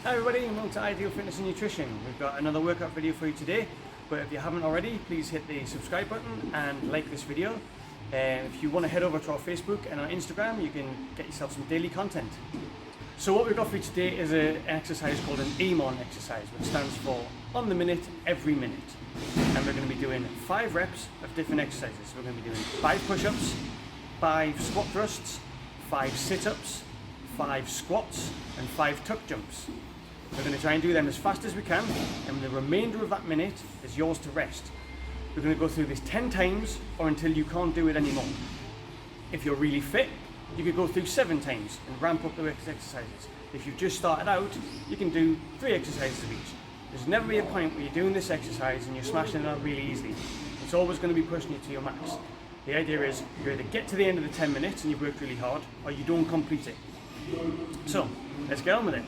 Hi everybody, and welcome to Ideal Fitness and Nutrition. We've got another workout video for you today, but if you haven't already, please hit the subscribe button and like this video. And if you want to head over to our Facebook and our Instagram, you can get yourself some daily content. So what we've got for you today is an exercise called an EMOM exercise, which stands for on the minute, every minute. And we're going to be doing 5 reps of different exercises. We're going to be doing 5 push-ups, 5 squat thrusts, 5 sit-ups, 5 squats, and 5 tuck jumps. We're going to try and do them as fast as we can, and the remainder of that minute is yours to rest. We're going to go through this 10 times or until you can't do it anymore. If you're really fit, you could go through 7 times and ramp up the exercises. If you've just started out, you can do 3 exercises of each. There's never be a point where you're doing this exercise and you're smashing it out really easily. It's always going to be pushing you to your max. The idea is you either get to the end of the 10 minutes and you've worked really hard, or you don't complete it. So, let's get on with it.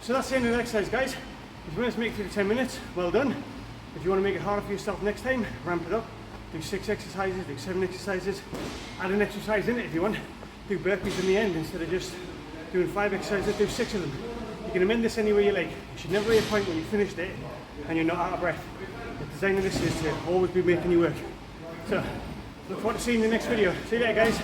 So that's the end of the exercise, guys. If you want to make it through 10 minutes, well done. If you want to make it harder for yourself next time, ramp it up. Do 6 exercises, do 7 exercises. Add an exercise in it if you want. Do burpees in the end instead of just doing 5 exercises, do 6 of them. You can amend this any way you like. You should never be a point when you finished it and you're not out of breath. The design of this is to always be making you work. So, look forward to seeing you in the next video. See you later, guys.